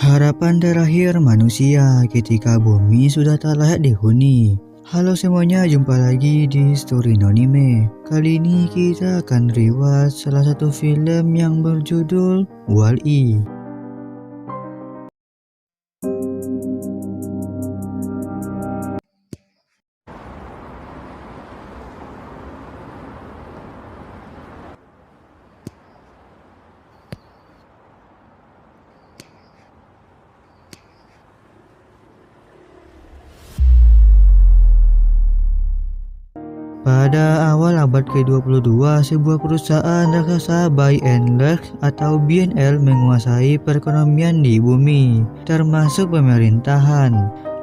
Harapan terakhir manusia ketika bumi sudah tak layak dihuni. Halo semuanya, jumpa lagi di Story Nonime. Kali ini kita akan rewatch salah satu film yang berjudul WALL-E. Pada awal abad ke-22, sebuah perusahaan raksasa By and Large atau BNL menguasai perekonomian di bumi, termasuk pemerintahan.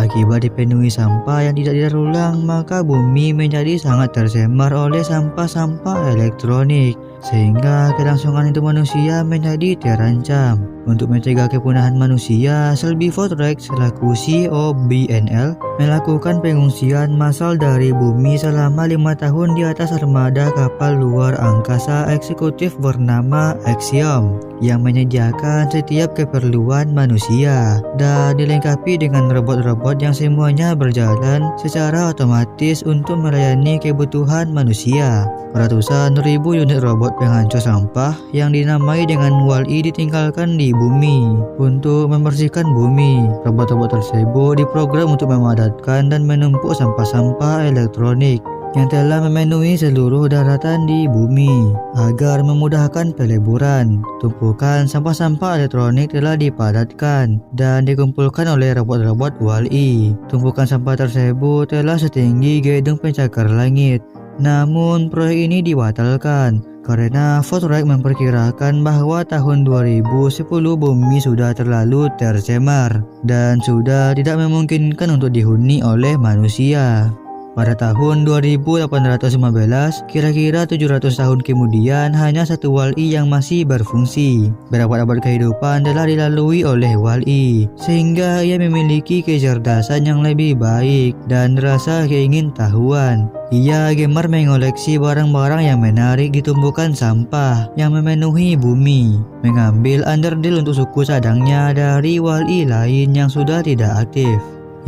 Akibat dipenuhi sampah yang tidak didaur ulang, maka bumi menjadi sangat tercemar oleh sampah-sampah elektronik, sehingga kelangsungan hidup manusia menjadi terancam. Untuk mencegah kepunahan manusia, Selby Fortress selaku CEO BNL melakukan pengungsian massal dari bumi selama 5 tahun di atas armada kapal luar angkasa eksekutif bernama Axiom yang menyediakan setiap keperluan manusia dan dilengkapi dengan robot-robot yang semuanya berjalan secara otomatis untuk melayani kebutuhan manusia. Ratusan ribu unit robot penghancur sampah yang dinamai dengan WALL-E ditinggalkan di bumi untuk membersihkan bumi. Robot-robot tersebut diprogram untuk memadatkan dan menumpuk sampah-sampah elektronik yang telah memenuhi seluruh daratan di bumi. Agar memudahkan peleburan, tumpukan sampah-sampah elektronik telah dipadatkan dan dikumpulkan oleh robot-robot WALL-E. Tumpukan sampah tersebut telah setinggi gedung pencakar langit. Namun proyek ini dibatalkan karena Fortress memperkirakan bahwa tahun 2010 bumi sudah terlalu tercemar dan sudah tidak memungkinkan untuk dihuni oleh manusia. Pada tahun 2815, kira-kira 700 tahun kemudian, hanya satu WALL-E yang masih berfungsi. Berabad-abad kehidupan telah dilalui oleh WALL-E, sehingga ia memiliki kecerdasan yang lebih baik dan rasa keingintahuan. Ia gemar mengoleksi barang-barang yang menarik di tumpukan sampah yang memenuhi bumi, mengambil underdeal untuk suku cadangnya dari WALL-E lain yang sudah tidak aktif.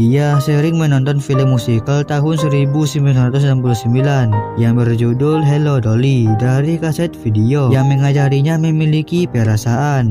Ia sering menonton film musikal tahun 1969 yang berjudul Hello Dolly dari kaset video yang mengajarinya memiliki perasaan.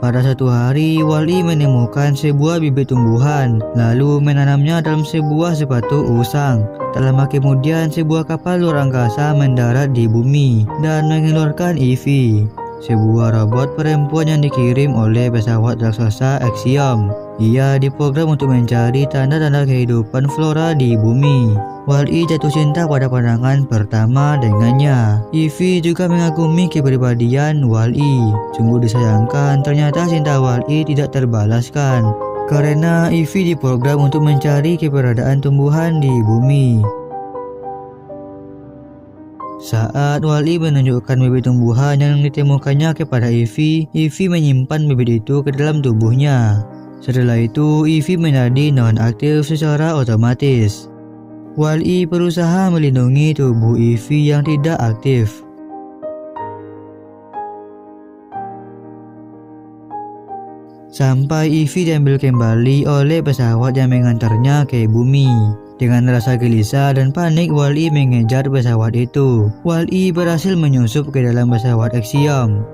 Pada suatu hari, WALL-E menemukan sebuah bibit tumbuhan, lalu menanamnya dalam sebuah sepatu usang. Tak lama kemudian, sebuah kapal luar angkasa mendarat di bumi dan mengeluarkan Evie, sebuah robot perempuan yang dikirim oleh pesawat raksasa Axiom. Ia diprogram untuk mencari tanda-tanda kehidupan flora di bumi. WALL-E jatuh cinta pada pandangan pertama dengannya. Evie juga mengagumi kepribadian WALL-E. Sungguh disayangkan, ternyata cinta WALL-E tidak terbalaskan karena Evie diprogram untuk mencari keberadaan tumbuhan di bumi. Saat WALL-E menunjukkan bibit tumbuhan yang ditemukannya kepada Evie, Evie menyimpan bibit itu ke dalam tubuhnya. Setelah itu, Evie menjadi non-aktif secara otomatis. WALL-E berusaha melindungi tubuh Evie yang tidak aktif. Sampai Evie diambil kembali oleh pesawat yang mengantarnya ke bumi. Dengan rasa gelisah dan panik, WALL-E mengejar pesawat itu. WALL-E berhasil menyusup ke dalam pesawat Axiom.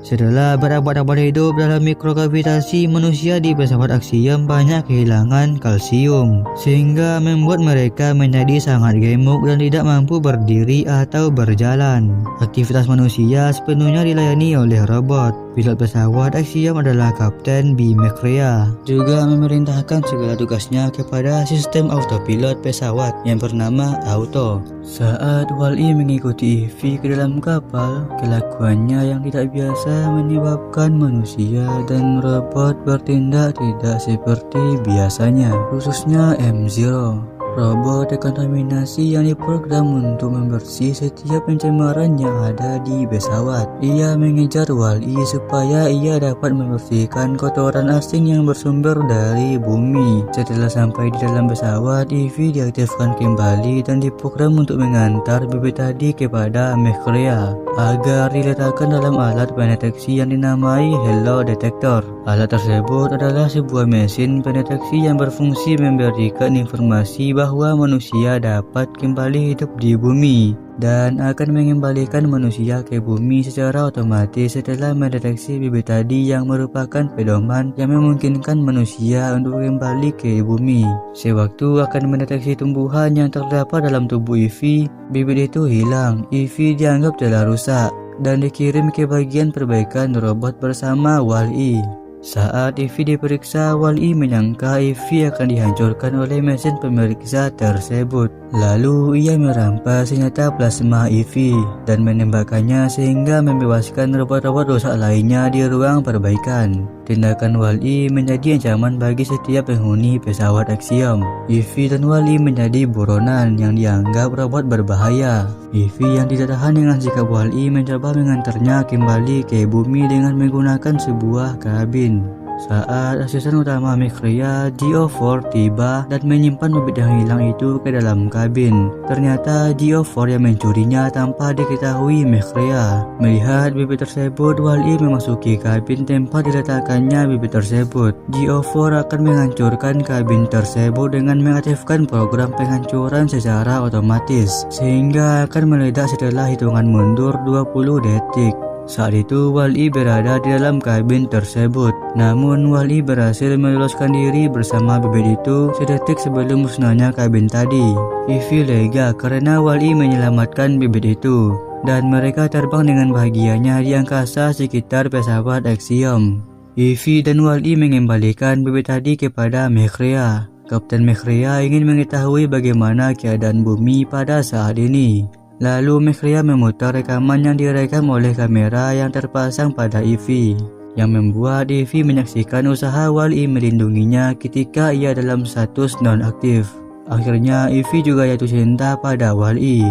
Setelah berabad-abad hidup dalam mikrogravitasi, manusia di pesawat Axiom banyak kehilangan kalsium, sehingga membuat mereka menjadi sangat gemuk dan tidak mampu berdiri atau berjalan. Aktivitas manusia sepenuhnya dilayani oleh robot. Pilot pesawat Axiom adalah Kapten B. McCrea, juga memerintahkan segala tugasnya kepada sistem autopilot pesawat yang bernama Auto. Saat WALL-E mengikuti Evie ke dalam kapal, kelakuannya yang tidak biasa menyebabkan manusia dan robot bertindak tidak seperti biasanya, khususnya M0. Robot dekontaminasi yang diprogram untuk membersih setiap pencemaran yang ada di pesawat. Ia mengejar Wall-E supaya ia dapat membersihkan kotoran asing yang bersumber dari bumi. Setelah sampai di dalam pesawat, Ivy diaktifkan kembali dan diprogram untuk mengantar bibit tadi kepada Mechrea agar diletakkan dalam alat pendeteksi yang dinamai Hello Detector. Alat tersebut adalah sebuah mesin pendeteksi yang berfungsi memberikan informasi bahwa manusia dapat kembali hidup di bumi dan akan mengembalikan manusia ke bumi secara otomatis setelah mendeteksi bibit tadi yang merupakan pedoman yang memungkinkan manusia untuk kembali ke bumi. Sewaktu akan mendeteksi tumbuhan yang terdapat dalam tubuh Ivy, bibit itu hilang. Ivy dianggap telah rusak dan dikirim ke bagian perbaikan robot bersama Wall-E. Saat Ivy diperiksa, Wall-E menyangka Ivy akan dihancurkan oleh mesin pemeriksa tersebut. Lalu ia merampas senjata plasma Ivy dan menembakkannya sehingga membebaskan robot-robot rusak lainnya di ruang perbaikan. Tindakan Wall-E menjadi ancaman bagi setiap penghuni pesawat Axiom. Ivy dan Wall-E menjadi buronan yang dianggap robot berbahaya. Ivy yang tidak tahan dengan sikap Wall-E mencoba mengantarnya kembali ke bumi dengan menggunakan sebuah kabin. Saat asisten utama Mechrea, Geo4 tiba dan menyimpan bibit yang hilang itu ke dalam kabin. Ternyata Geo4 yang mencurinya tanpa diketahui Mechrea. Melihat bibit tersebut, Wall-E memasuki kabin tempat diletakkannya bibit tersebut. Geo4 akan menghancurkan kabin tersebut dengan mengaktifkan program penghancuran secara otomatis, sehingga akan meledak setelah hitungan mundur 20 detik. Saat itu Wall-E berada di dalam kabin tersebut. Namun Wall-E berhasil meloloskan diri bersama bibit itu sedetik sebelum musnahnya kabin tadi. Ivy lega karena Wall-E menyelamatkan bibit itu, dan mereka terbang dengan bahagianya di angkasa sekitar pesawat Axiom. Ivy dan Wall-E mengembalikan bibit tadi kepada Mechrea. Kapten Mechrea ingin mengetahui bagaimana keadaan bumi pada saat ini. Lalu Mechrea memutar rekaman yang direkam oleh kamera yang terpasang pada Ivy, yang membuat Ivy menyaksikan usaha Wall-E melindunginya ketika ia dalam status non-aktif. Akhirnya Ivy juga jatuh cinta pada Wall-E,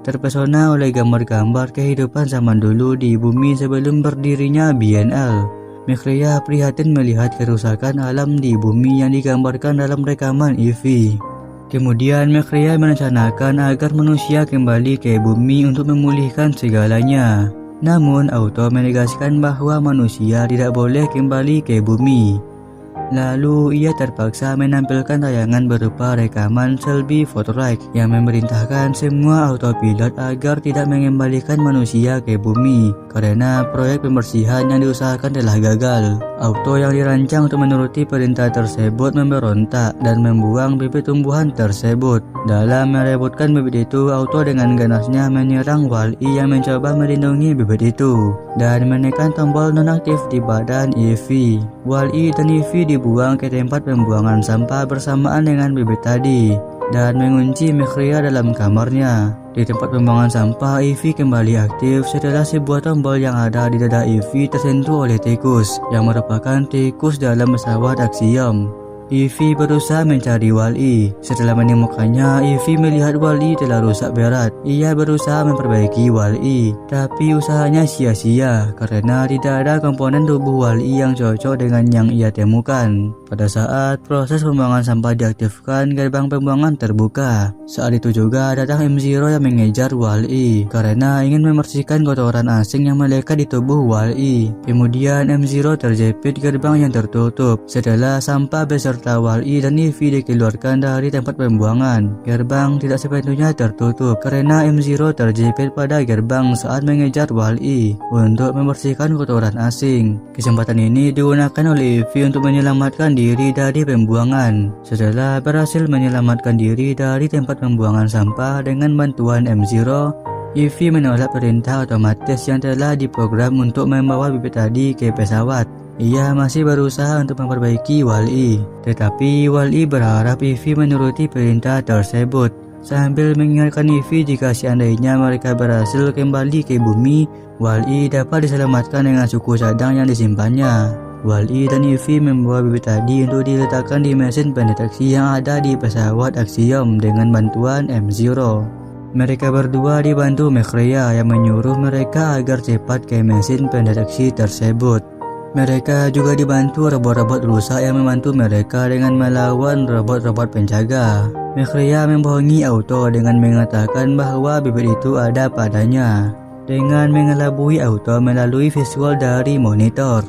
terpesona oleh gambar-gambar kehidupan zaman dulu di bumi sebelum berdirinya BNL. Mechrea prihatin melihat kerusakan alam di bumi yang digambarkan dalam rekaman Ivy. Kemudian Mechrea merencanakan agar manusia kembali ke bumi untuk memulihkan segalanya. Namun Auto menegaskan bahwa manusia tidak boleh kembali ke bumi. Lalu ia terpaksa menampilkan tayangan berupa rekaman Shelby Fortwright yang memerintahkan semua autopilot agar tidak mengembalikan manusia ke bumi karena proyek pembersihan yang diusahakan telah gagal. Auto yang dirancang untuk menuruti perintah tersebut memberontak dan membuang bibit tumbuhan tersebut. Dalam merebutkan bibit itu, Auto dengan ganasnya menyerang Wall-E yang mencoba melindungi bibit itu dan menekan tombol nonaktif di badan Ivy. Wall-E dan Ivy dibuang ke tempat pembuangan sampah bersamaan dengan bibit tadi dan mengunci Mechrea dalam kamarnya. Di tempat pembuangan sampah, Ivy kembali aktif setelah sebuah tombol yang ada di dada Ivy tersentuh oleh tikus, yang merupakan tikus dalam pesawat Axiom. Ivy berusaha mencari Wall-E. Setelah menemukannya, Ivy melihat Wall-E telah rusak berat. Ia berusaha memperbaiki Wall-E, tapi usahanya sia-sia karena tidak ada komponen tubuh Wall-E yang cocok dengan yang ia temukan. Pada saat proses pembuangan sampah diaktifkan, gerbang pembuangan terbuka. Saat itu juga datang M0 yang mengejar Wall-E karena ingin membersihkan kotoran asing yang melekat di tubuh Wall-E. Kemudian M0 terjepit gerbang yang tertutup. Setelah sampah besar serta Wall-E dan Ivy dikeluarkan dari tempat pembuangan, gerbang tidak sepenuhnya tertutup karena M0 terjepit pada gerbang saat mengejar Wall-E untuk membersihkan kotoran asing. Kesempatan ini digunakan oleh Ivy untuk menyelamatkan diri dari pembuangan. Setelah berhasil menyelamatkan diri dari tempat pembuangan sampah dengan bantuan M0, Ivy menolak perintah otomatis yang telah diprogram untuk membawa bibit tadi ke pesawat. Ia masih berusaha untuk memperbaiki Wall-E, tetapi Wall-E berharap Ivy menuruti perintah tersebut, sambil mengingatkan Ivy jika seandainya mereka berhasil kembali ke bumi, Wall-E dapat diselamatkan dengan suku cadang yang disimpannya. Wall-E dan Ivy membawa bibit tadi untuk diletakkan di mesin pendeteksi yang ada di pesawat Axiom dengan bantuan M0. Mereka berdua dibantu McReya yang menyuruh mereka agar cepat ke mesin pendeteksi tersebut. Mereka juga dibantu robot-robot rusak yang membantu mereka dengan melawan robot-robot penjaga. McReya membohongi Auto dengan mengatakan bahwa bibit itu ada padanya, dengan mengelabui Auto melalui visual dari monitor.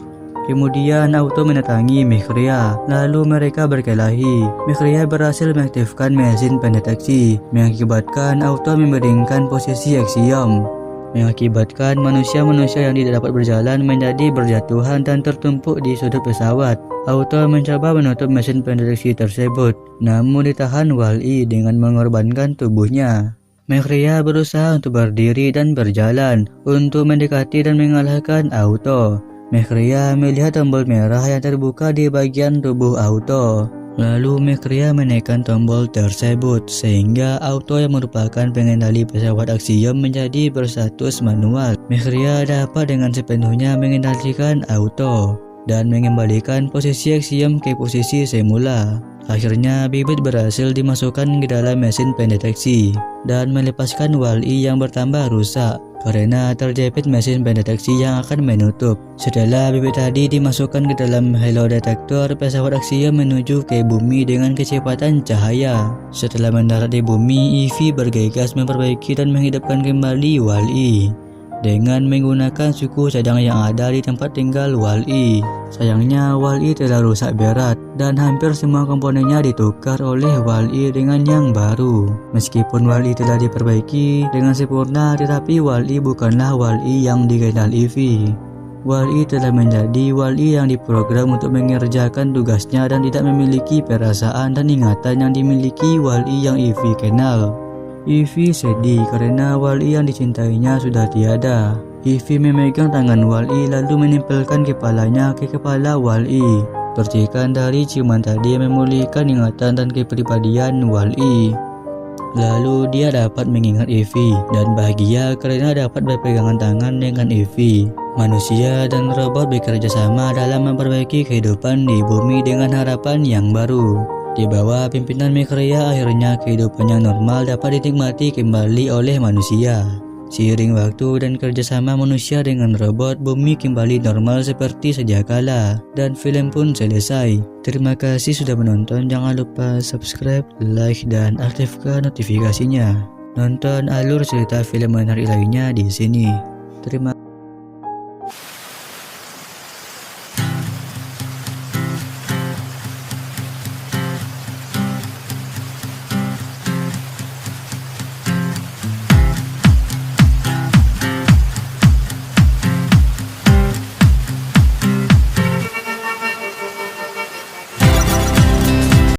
Kemudian Auto mendatangi McReya, lalu mereka berkelahi. McReya berhasil mengaktifkan mesin pendeteksi, mengakibatkan Auto memalingkan posisi Axiom, mengakibatkan manusia-manusia yang tidak dapat berjalan menjadi berjatuhan dan tertumpuk di sudut pesawat. Auto mencoba menutup mesin pendeteksi tersebut, namun ditahan Wall-E dengan mengorbankan tubuhnya. McReya berusaha untuk berdiri dan berjalan untuk mendekati dan mengalahkan Auto. McReya melihat tombol merah yang terbuka di bagian tubuh Auto. Lalu McReya menekan tombol tersebut sehingga Auto yang merupakan pengendali pesawat Axiom menjadi berstatus manual. McReya dapat dengan sepenuhnya mengendalikan Auto dan mengembalikan posisi Axiom ke posisi semula. Akhirnya bibit berhasil dimasukkan ke dalam mesin pendeteksi dan melepaskan Wall-E yang bertambah rusak karena terjepit mesin pendeteksi yang akan menutup. Setelah bibit tadi dimasukkan ke dalam halodetektor, pesawat Axiom menuju ke bumi dengan kecepatan cahaya. Setelah mendarat di bumi, Ivy bergegas memperbaiki dan menghidupkan kembali Wall-E dengan menggunakan suku cadang yang ada di tempat tinggal Wall-E. Sayangnya Wall-E telah rusak berat dan hampir semua komponennya ditukar oleh Wall-E dengan yang baru. Meskipun Wall-E telah diperbaiki dengan sempurna, tetapi Wall-E bukanlah Wall-E yang dikenal Ivy. Wall-E telah menjadi Wall-E yang diprogram untuk mengerjakan tugasnya dan tidak memiliki perasaan dan ingatan yang dimiliki Wall-E yang Ivy kenal. Ivy sedih karena Wall-E yang dicintainya sudah tiada. Ivy memegang tangan Wall-E lalu menempelkan kepalanya ke kepala Wall-E. Percikan dari ciuman tadi memulihkan ingatan dan kepribadian Wall-E. Lalu dia dapat mengingat Ivy dan bahagia karena dapat berpegangan tangan dengan Ivy. Manusia dan robot bekerja sama dalam memperbaiki kehidupan di bumi dengan harapan yang baru. Di bawah pimpinan McReya, akhirnya kehidupan yang normal dapat dinikmati kembali oleh manusia. Seiring waktu dan kerjasama manusia dengan robot, bumi kembali normal seperti sedia kala, dan film pun selesai. Terima kasih sudah menonton, jangan lupa subscribe, like, dan aktifkan notifikasinya. Nonton alur cerita film menarik lainnya di sini. Terima